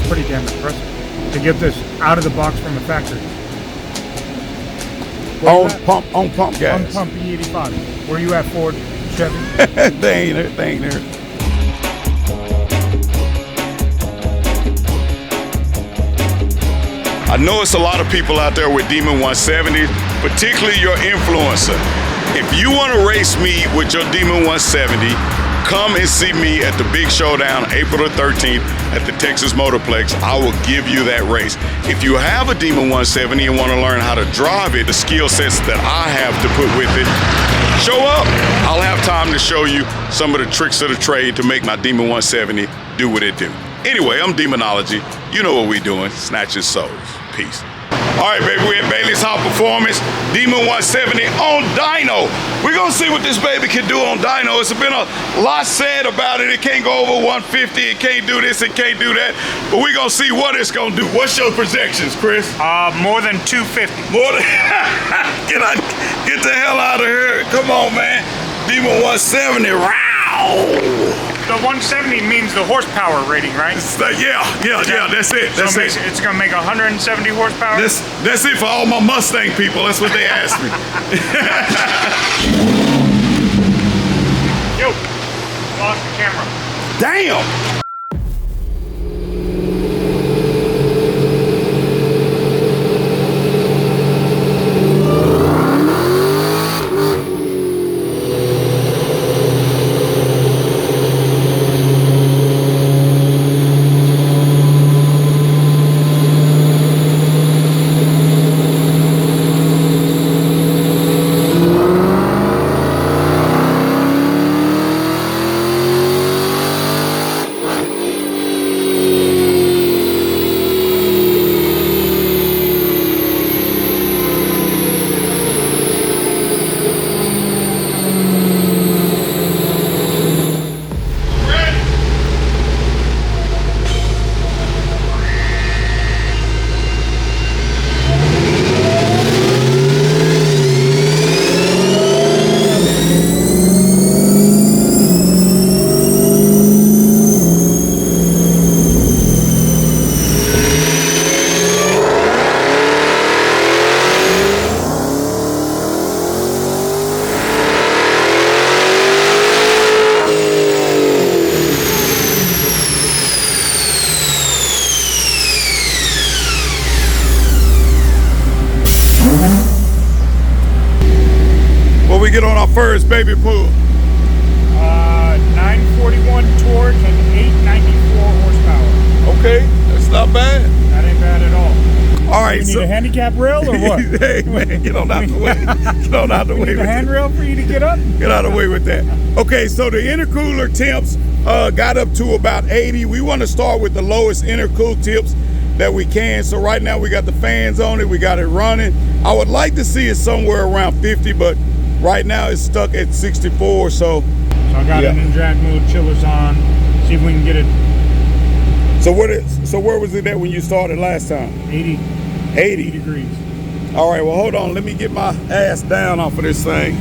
pretty damn impressive to get this out of the box from the factory. On pump gas. On pump E85. Where you at, Ford, Chevy? They ain't there. I know it's a lot of people out there with Demon 170s, particularly your influencer. If you want to race me with your Demon 170, come and see me at the big showdown April the 13th at the Texas Motorplex. I will give you that race. If you have a Demon 170 and want to learn how to drive it, the skill sets that I have to put with it, show up. I'll have time to show you some of the tricks of the trade to make my Demon 170 do what it do. Anyway, I'm Demonology. You know what we doing, snatching souls. Peace. All right, baby, we're at Baily's Holley Performance, Demon 170 on Dyno. We're gonna see what this baby can do on Dyno. It's been a lot said about it. It can't go over 150, it can't do this, it can't do that. But we're gonna see what it's gonna do. What's your projections, Chris? More than 250. More than, get the hell out of here. Come on, man. Demon 170, wow. The 170 means the horsepower rating, right? Yeah, that's it. That's it. It's gonna make 170 horsepower? That's it for all my Mustang people. That's what they asked me. Yo, lost the camera. Damn. What we get on our first baby pool? 941 torque and 894 horsepower. Okay, that's not bad. That ain't bad at all. All right, You need a handicap rail or what? Hey man, get on out the way. Get on out the way You need with a handrail for you to get up? Get out of the way with that. Okay, so the intercooler temps got up to about 80. We want to start with the lowest intercool temps that we can. So right now we got the fans on it. We got it running. I would like to see it somewhere around 50, but right now it's stuck at 64. So I got it in drag mode, chillers on. See if we can get it. So where was it at when you started last time? 80. 80 degrees. All right, well, hold on. Let me get my ass down off of this thing.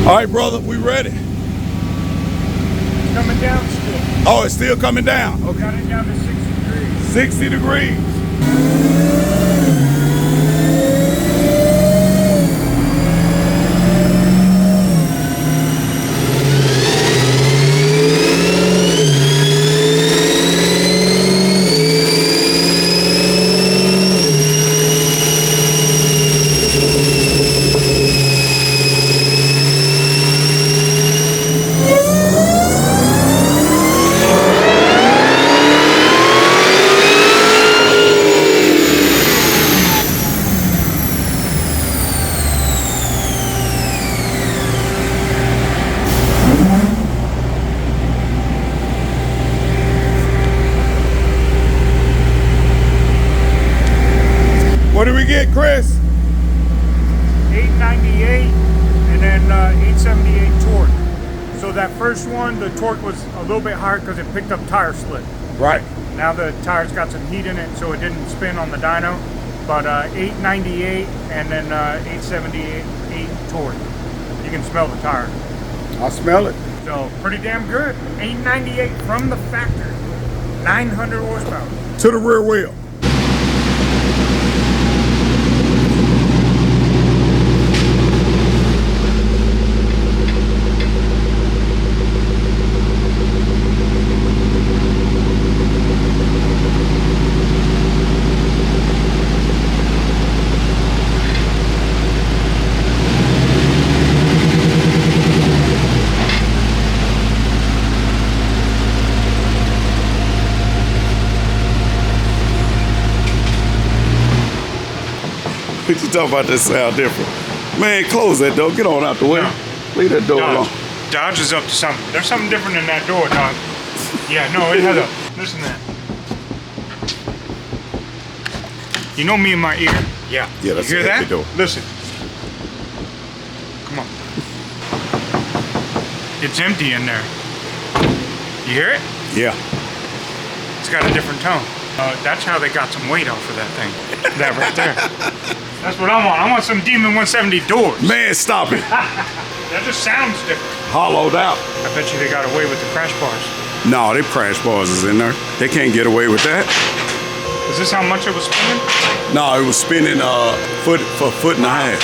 All right, brother, we ready. It's coming down still. Oh, it's still coming down. Okay. Got it down to 60 degrees. 60 degrees. What do we get, Chris? 898 and then 878 torque. So that first one, the torque was a little bit higher because it picked up tire slip. Right. Now the tire's got some heat in it, so it didn't spin on the dyno. But 898 and then 878 torque. You can smell the tire. I smell it. So pretty damn good. 898 from the factory. 900 horsepower. To the rear wheel. What you talking about that sound different? Man, close that door. Get on out the way. No. Leave that door alone. Dodge is up to something. There's something different in that door, dog. Yeah, no, it has a... Listen to that. You know me in my ear? Yeah. Yeah, that's you hear a that? heavy door. Listen. Come on. It's empty in there. You hear it? Yeah. It's got a different tone. That's how they got some weight off of that thing. That right there. That's what I want. I want some Demon 170 doors. Man, stop it. That just sounds different. Hollowed out. I bet you they got away with the crash bars. No, they crash bars is in there. They can't get away with that. Is this how much it was spinning? No, it was spinning foot and a half.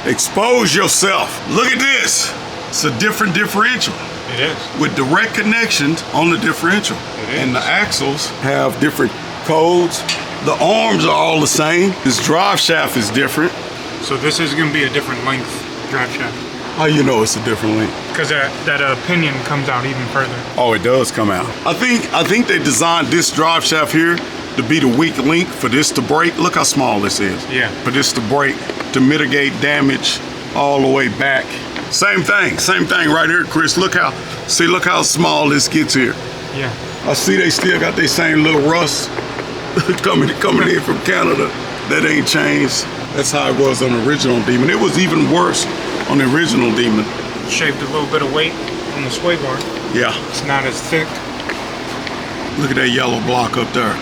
Expose yourself. Look at this. It's a different differential. It is. With direct connections on the differential. It is. And the axles have different codes. The arms are all the same. This drive shaft is different. So this is going to be a different length drive shaft. How you know it's a different length? Because that pinion comes out even further. Oh, it does come out. I think they designed this drive shaft here to be the weak link for this to break. Look how small this is. Yeah. For this to break, to mitigate damage all the way back. Same thing right here, Chris. Look how small this gets here. Yeah. I see they still got their same little rust coming in from Canada. That ain't changed. That's how it was on the original Demon. It was even worse on the original Demon. Shaved a little bit of weight on the sway bar. Yeah. It's not as thick. Look at that yellow block up there.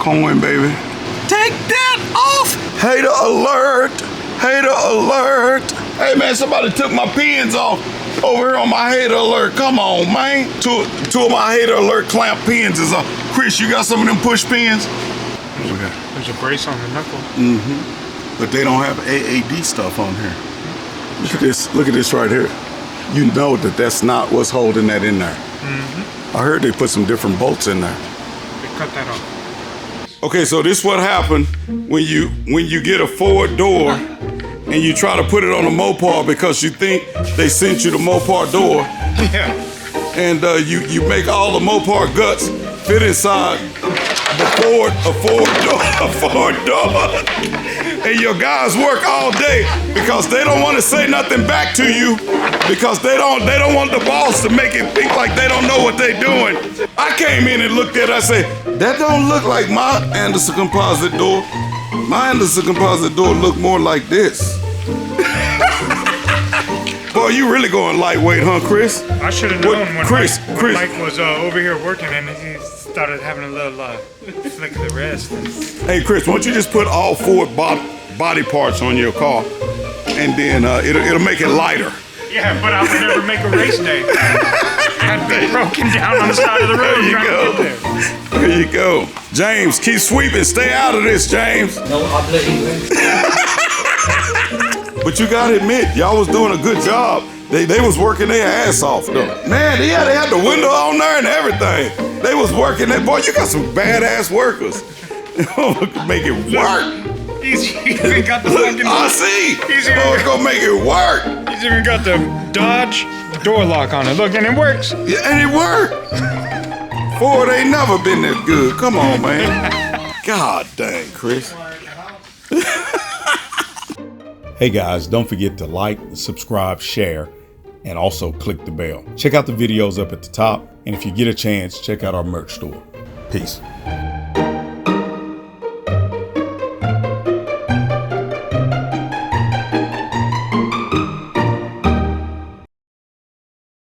Coin, baby. Take that off! Hater alert! Hater alert! Hey man, somebody took my pins off over here on my hater alert. Come on, man. Two of my hater alert clamp pins is off. Chris, you got some of them push pins? There's a brace on the knuckle. Mm-hmm. But they don't have AAD stuff on here. Look at this. Look at this right here. You know that that's not what's holding that in there. Mm-hmm. I heard they put some different bolts in there. They cut that off. Okay, so this is what happened when you get a Ford door and you try to put it on a Mopar because you think they sent you the Mopar door. Yeah. And you make all the Mopar guts fit inside a Ford door. And your guys work all day because they don't want to say nothing back to you because they don't want the boss to make it think like they don't know what they're doing. I came in and looked at it, I said, that don't look like my Anderson composite door. My Anderson composite door look more like this. Boy, you really going lightweight, huh, Chris? I should have known when Chris. Mike was over here working and he started having a little flick of the wrist. Hey, Chris, why don't you just put all Ford body parts on your car, and then it'll make it lighter. Yeah, but I would never make a race day. I'd be broken down on the side of the road. There you go. James, keep sweeping. Stay out of this, James. No habla English. But you gotta admit, y'all was doing a good job. They was working their ass off, though. Man, they had the window on there and everything. They was working that. Boy, you got some badass workers. Make it work. He's even got the fucking... I see. He's even gonna make it work. He's even got the Dodge door lock on it. Look, and it works. Yeah, and it worked. Ford ain't never been that good. Come on, man. God dang, Chris. Hey guys, don't forget to like, subscribe, share, and also click the bell. Check out the videos up at the top, and if you get a chance, check out our merch store. Peace.